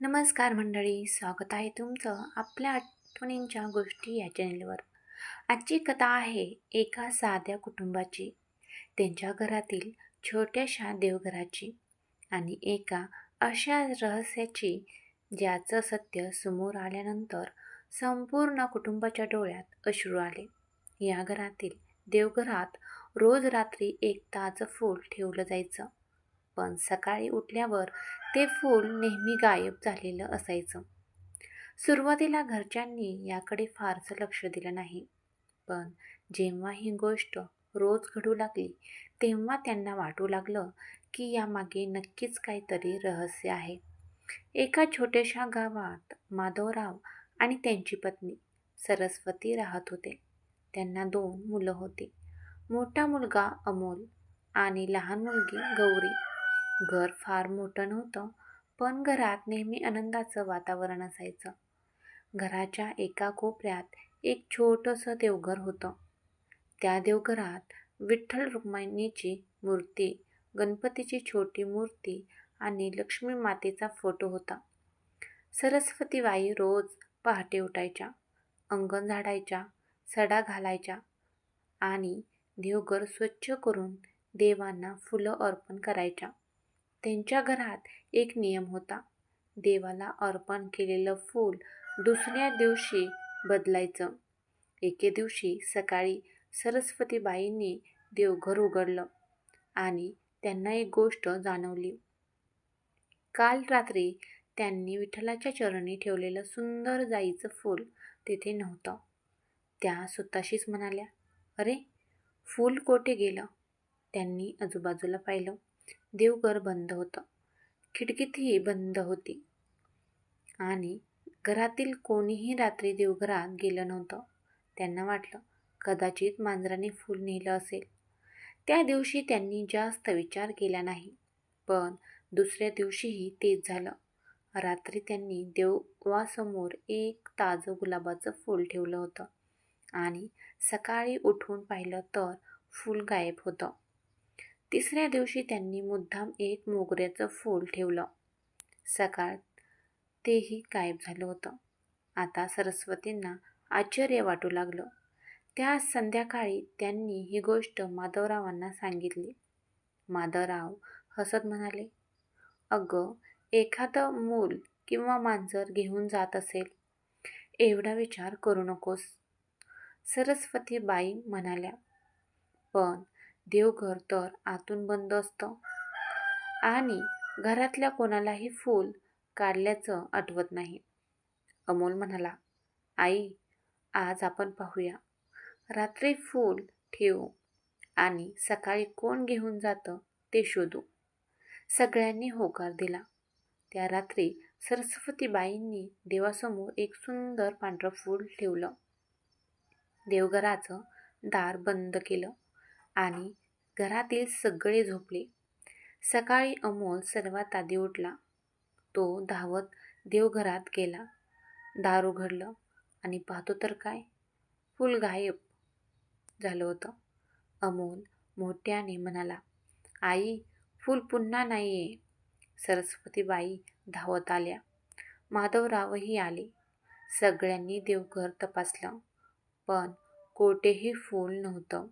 नमस्कार मंडळी, स्वागत आहे तुमचं आपल्या आठवणींच्या गोष्टी या चॅनेलवर. आजची कथा आहे एका साध्या कुटुंबाची, त्यांच्या घरातील छोट्याशा देवघराची आणि एका अशा रहस्याची ज्याचं सत्य समोर आल्यानंतर संपूर्ण कुटुंबाच्या डोळ्यात अश्रू आले. या घरातील देवघरात रोज रात्री एक ताजं फूल ठेवलं जायचं, पण सकाळी उठल्यावर ते फूल नेहमी गायब झालेलं असायचं. सुरुवातीला घरच्यांनी याकडे फारसं लक्ष दिलं नाही, पण जेव्हा ही गोष्ट रोज घडू लागली तेव्हा त्यांना वाटू लागलं की यामागे नक्कीच काहीतरी रहस्य आहे. एका छोट्याशा गावात माधवराव आणि त्यांची पत्नी सरस्वती राहत होते. त्यांना 2 मुलं होती. मोठा मुलगा अमोल आणि लहान मुलगी गौरी. घर फार मोठं नव्हतं, पण घरात नेहमी आनंदाचं वातावरण असायचं. घराच्या एका कोपऱ्यात एक छोटंसं देवघर होतं. त्या देवघरात विठ्ठल रुक्मिणीची मूर्ती, गणपतीची छोटी मूर्ती आणि लक्ष्मी मातेचा फोटो होता. सरस्वतीबाई रोज पहाटे उठायच्या, अंगण झाडायच्या, सडा घालायच्या आणि देवघर स्वच्छ करून देवांना फुलं अर्पण करायच्या. त्यांच्या घरात एक नियम होता, देवाला अर्पण केलेलं फूल दुसऱ्या दिवशी बदलायचं. एके दिवशी सकाळी सरस्वतीबाईंनी देवघर उघडलं आणि त्यांना एक गोष्ट जाणवली. काल रात्री त्यांनी विठ्ठलाच्या चरणी ठेवलेलं सुंदर जाईचं फूल तिथे नव्हतं. त्या स्वतःशीच म्हणाल्या, "अरे, फूल कोठे गेलं?" त्यांनी आजूबाजूला पाहिलं. देवघर बंद होतं. खिडकीही बंद होती आणि घरातील कोणीही रात्री देवघरात गेलं नव्हतं. त्यांना वाटलं, कदाचित मांजराने फूल नेलं असेल. त्या दिवशी त्यांनी जास्त विचार केला नाही, पण दुसऱ्या दिवशीही तेच झालं. रात्री त्यांनी देवासमोर एक ताजं गुलाबाचं फूल ठेवलं होतं आणि सकाळी उठून पाहिलं तर फूल गायब होतं. तिसऱ्या दिवशी त्यांनी मुद्दाम एक मोगऱ्याचं फूल ठेवलं. सकाळ तेही गायब झालं होतं. आता सरस्वतींना आश्चर्य वाटू लागलं. त्या संध्याकाळी त्यांनी ही गोष्ट माधवरावांना सांगितली. माधवराव हसत म्हणाले, "अगं, एखादं मूल किंवा मांजर घेऊन जात असेल, एवढा विचार करू नकोस." सरस्वतीबाई म्हणाल्या, "पण देवघर तर आतून बंद असतं आणि घरातल्या कोणालाही फूल काढल्याचं आठवत नाही." अमोल म्हणाला, "आई, आज आपण पाहूया. रात्री फूल ठेवू आणि सकाळी कोण घेऊन जातं ते शोधू." सगळ्यांनी होकार दिला. त्या रात्री सरस्वतीबाईंनी देवासमोर एक सुंदर पांढरं फूल ठेवलं. देवघराचं दार बंद केलं आणि घरातील सगळे झोपले. सकाळी अमोल सर्वात आधी उठला. तो धावत देवघरात गेला. दार उघडलं आणि पाहतो तर काय, फूल गायब झालं होतं. अमोल मोठ्याने म्हणाला, "आई, फूल पुन्हा नाहीये." सरस्वतीबाई धावत आल्या. माधवरावही आले. सगळ्यांनी देवघर तपासलं, पण कोठेही फूल नव्हतं.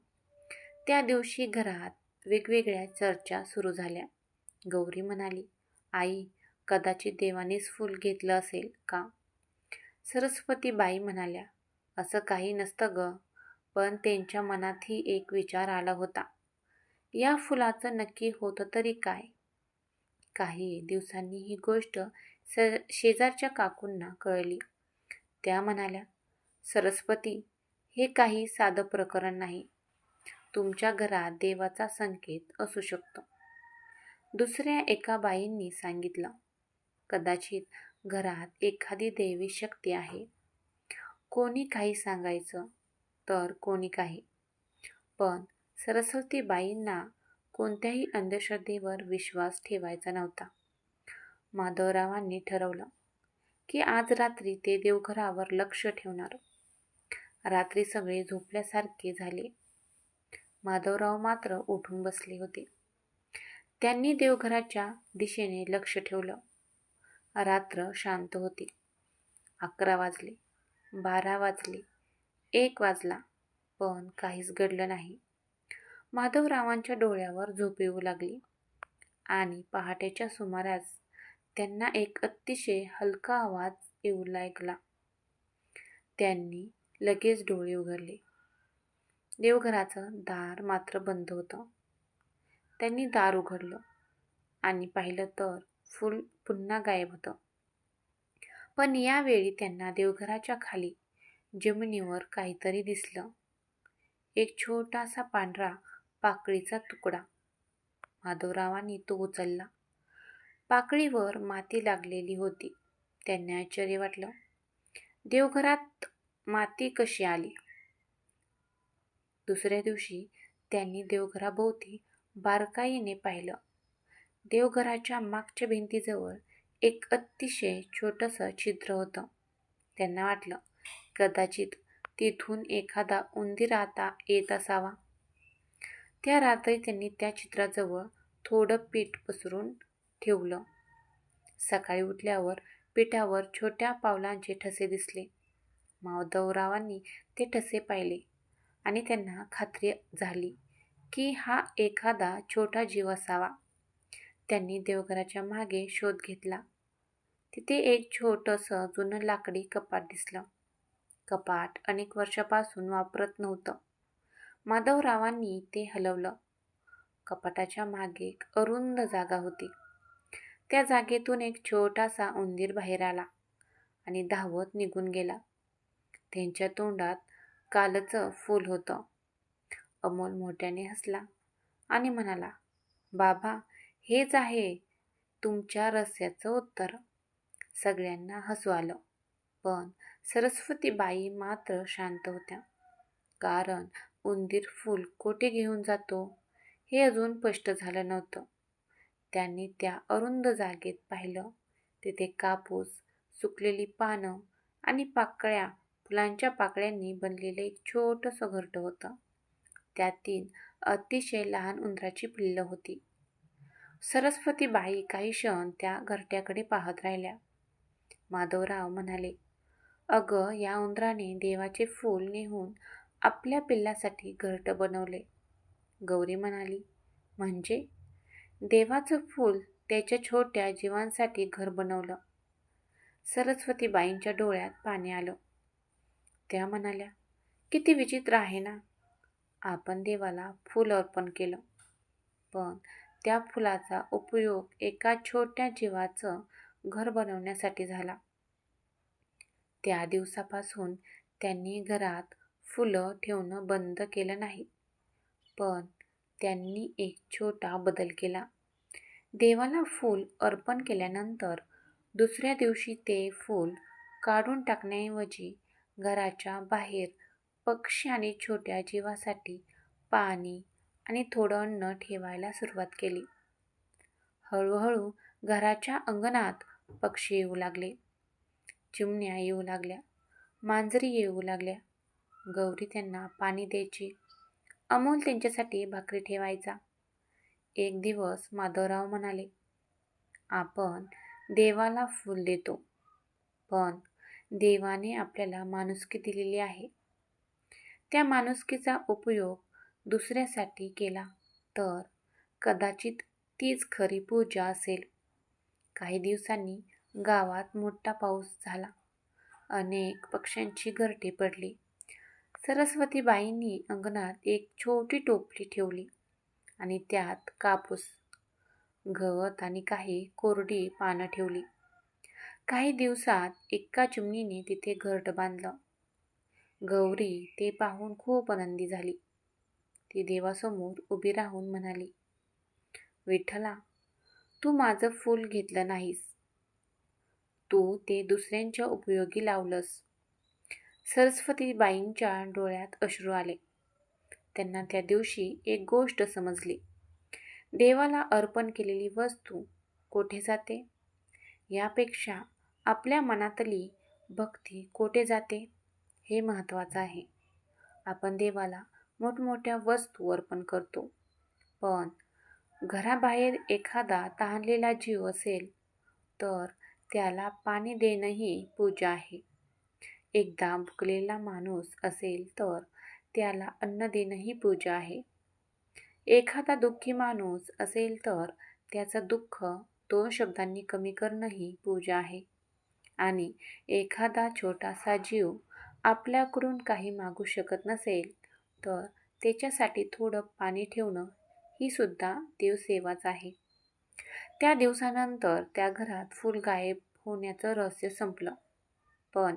त्या दिवशी घरात वेगवेगळ्या चर्चा सुरू झाल्या. गौरी म्हणाली, "आई, कदाचित देवानेच फूल घेतलं असेल का?" सरस्वतीबाई म्हणाल्या, "असं काही नसतं गं." पण त्यांच्या मनातही एक विचार आला होता, या फुलाचं नक्की होतं तरी काय? काही दिवसांनी ही गोष्ट शेजारच्या काकूंना कळली. त्या म्हणाल्या, "सरस्वती, हे काही साधं प्रकरण नाही. तुमच्या घरात देवाचा संकेत असू शकतो." दुसऱ्या एका बाईंनी सांगितलं, "कदाचित घरात एखादी दैवी शक्ती आहे." कोणी काही सांगायचं तर कोणी काही. पण सरस्वतीबाईंना कोणत्याही अंधश्रद्धेवर विश्वास ठेवायचा नव्हता. माधवरावांनी ठरवलं की आज रात्री ते देवघरावर लक्ष ठेवणार. रात्री सगळे झोपल्यासारखे झाले. माधवराव मात्र उठून बसले होते. त्यांनी देवघराच्या दिशेने लक्ष ठेवलं. रात्र शांत होती. 11 वाजले, 12 वाजले, 1 वाजला, पण काहीच घडलं नाही. माधवरावांच्या डोळ्यावर झोप येऊ लागली आणि पहाटेच्या सुमारास त्यांना एक अतिशय हलका आवाज येऊ लागला. त्यांनी लगेच डोळे उघडले. देवघराचं दार मात्र बंद होतं. त्यांनी दार उघडलं आणि पाहिलं तर फूल पुन्हा गायब होतं. पण यावेळी त्यांना देवघराच्या खाली जमिनीवर काहीतरी दिसलं. एक छोटासा पांढरा पाकळीचा तुकडा. माधवरावांनी तो उचलला. पाकळीवर माती लागलेली होती. त्यांना आश्चर्य वाटलं. देवघरात माती कशी आली? दुसऱ्या दिवशी त्यांनी देवघराभोवती बारकाईने पाहिलं. देवघराच्या मागच्या भिंतीजवळ एक अतिशय छोटंसं छिद्र होतं. त्यांना वाटलं कदाचित तिथून एखादा उंदीर आता येत असावा. त्या रात्री त्यांनी त्या छिद्राजवळ थोडं पीठ पसरून ठेवलं. सकाळी उठल्यावर पिठावर छोट्या पावलांचे ठसे दिसले. माधवरावांनी ते ठसे पाहिले आणि त्यांना खात्री झाली की हा एखादा छोटा जीव असावा. त्यांनी देवघराच्या मागे शोध घेतला. तिथे एक छोटंसं जुनं लाकडी कपाट दिसलं. कपाट अनेक वर्षापासून वापरत नव्हतं. माधवरावांनी ते हलवलं. कपाटाच्या मागे एक अरुंद जागा होती. त्या जागेतून एक छोटासा उंदीर बाहेर आला आणि धावत निघून गेला. त्यांच्या तोंडात कालचं फूल होतं. अमोल मोठ्याने हसला आणि म्हणाला, बाबा, हेच आहे तुमच्या रहस्याचं उत्तर. सगळ्यांना हसू आलं. पण सरस्वतीबाई मात्र शांत होत्या. कारण उंदीर फूल कोठे घेऊन जातो हे अजून स्पष्ट झालं नव्हतं. त्यांनी त्या अरुंद जागेत पाहिलं. तिथे कापूस, सुकलेली पानं आणि पाकळ्या फुलांच्या पाकळ्यांनी बनलेलं एक छोटंसं घरटं होतं. त्यातील अतिशय लहान उंदराची पिल्लं होती. सरस्वतीबाई काही क्षण त्या घरट्याकडे पाहत राहिल्या. माधवराव म्हणाले, अगं, या उंदराने देवाचे फूल नेऊन आपल्या पिल्लासाठी घरटं बनवले. गौरी म्हणाली, म्हणजे? देवाचं फूल त्याच्या छोट्या जीवांसाठी घर बनवलं. सरस्वतीबाईंच्या डोळ्यात पाणी आलं. त्या म्हणाल्या, किती विचित्र आहे ना. आपण देवाला फूल अर्पण केलं, पण त्या फुलाचा उपयोग एका छोट्या जीवाचं घर बनवण्यासाठी झाला. त्या दिवसापासून त्यांनी घरात फुलं ठेवणं बंद केलं नाही. पण त्यांनी एक छोटा बदल केला. देवाला फूल अर्पण केल्यानंतर दुसऱ्या दिवशी ते फूल काढून टाकण्याऐवजी घराच्या बाहेर पक्षी आणि छोट्या जीवासाठी पाणी आणि थोडं अन्न ठेवायला सुरुवात केली. हळूहळू घराच्या अंगणात पक्षी येऊ लागले. चिमण्या येऊ लागल्या. मांजरी येऊ लागल्या. गौरी त्यांना पाणी द्यायची. अमोल त्यांच्यासाठी भाकरी ठेवायचा. एक दिवस माधवराव म्हणाले, आपण देवाला फूल देतो, पण देवाने आपल्याला माणुसकी दिलेली आहे. त्या माणुसकीचा उपयोग दुसऱ्यासाठी केला तर कदाचित तीच खरी पूजा असेल. काही दिवसांनी गावात मोठा पाऊस झाला. अनेक पक्ष्यांची घरटी पडली. सरस्वतीबाईंनी अंगणात एक छोटी टोपली ठेवली आणि त्यात कापूस, गवत आणि काही कोरडी पानं ठेवली. काही दिवसात एका चिमणीने तिथे घरटं बांधलं. गौरी ते पाहून खूप आनंदी झाली. ती देवासमोर उभी राहून म्हणाली, विठ्ठला, तू माझं फूल घेतलं नाहीस, तू ते दुसऱ्यांच्या उपयोगी लावलंस. सरस्वतीबाईंच्या डोळ्यात अश्रू आले. त्यांना त्या दिवशी एक गोष्ट समजली. देवाला अर्पण केलेली वस्तू कोठे जाते यापेक्षा आपल्या मनातली भक्ती कोठे जाते हे महत्त्वाचं आहे. आपण देवाला मोठमोठ्या वस्तू अर्पण करतो, पण घराबाहेर एखादा तहानलेला जीव असेल तर त्याला पाणी देणंही पूजा आहे. एकदा भुकलेला माणूस असेल तर त्याला अन्न देणंही पूजा आहे. एखादा दुःखी माणूस असेल तर त्याचं दुःख 2 शब्दांनी कमी करणंही पूजा आहे. आणि एखादा छोटासा जीव आपल्याकडून काही मागू शकत नसेल तर त्याच्यासाठी थोडं पाणी ठेवणं ही सुद्धा देवसेवाच आहे. त्या दिवसानंतर त्या घरात फूल गायब होण्याचं रहस्य संपलं. पण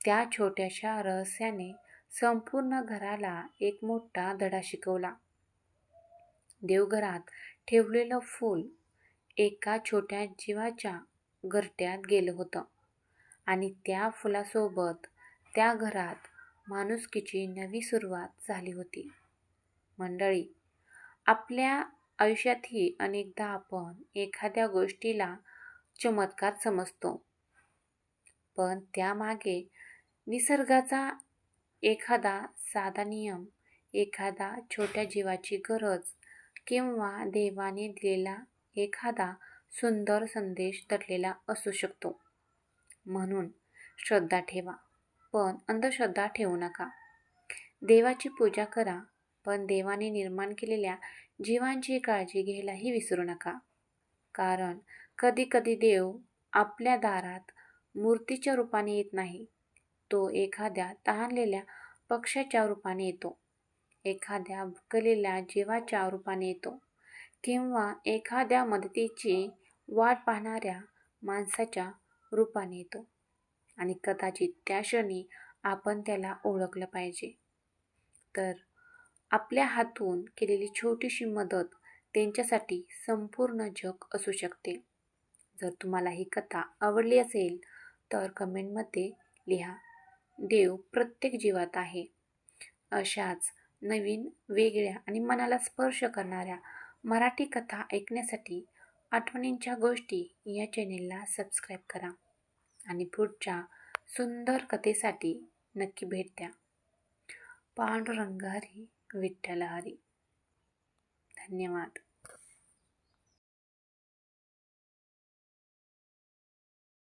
त्या छोट्याशा रहस्याने संपूर्ण घराला एक मोठा धडा शिकवला. देवघरात ठेवलेलं फूल एका छोट्या जीवाच्या घरट्यात गेलं होतं आणि त्या फुलासोबत त्या घरात माणुसकीची नवी सुरुवात झाली होती. मंडळी, आपल्या आयुष्यातही अनेकदा आपण एखाद्या गोष्टीला चमत्कार समजतो, पण त्यामागे निसर्गाचा एखादा साधा नियम, एखादा छोट्या जीवाची गरज किंवा देवाने दिलेला एखादा सुंदर संदेश दडलेला असू शकतो. म्हणून श्रद्धा ठेवा, पण अंधश्रद्धा ठेवू नका. देवाची पूजा करा, पण देवाने निर्माण केलेल्या जीवांची काळजी घ्यायलाही विसरू नका. कारण कधी देव आपल्या दारात मूर्तीच्या रूपाने येत नाही, तो एखाद्या तहानलेल्या पक्ष्याच्या रूपाने येतो, एखाद्या भुकलेल्या जीवाच्या रूपाने येतो किंवा एखाद्या मदतीची वाट पाहणाऱ्या माणसाच्या रूपाने येतो. आणि कदाचित त्या क्षणी आपण त्याला ओळखलं पाहिजे. तर आपल्या हातून केलेली छोटीशी मदत त्यांच्यासाठी संपूर्ण जग असू शकते. जर तुम्हाला ही कथा आवडली असेल तर कमेंटमध्ये लिहा. देव प्रत्येक जीवात आहे. अशाच नवीन, वेगळ्या आणि मनाला स्पर्श करणाऱ्या मराठी कथा ऐकण्यासाठी आठवणींच्या गोष्टी या चॅनेलला सबस्क्राईब करा आणि पुढच्या सुंदर कथेसाठी नक्की भेट द्या. पांडुरंग हरी, विठ्ठल हरी. धन्यवाद.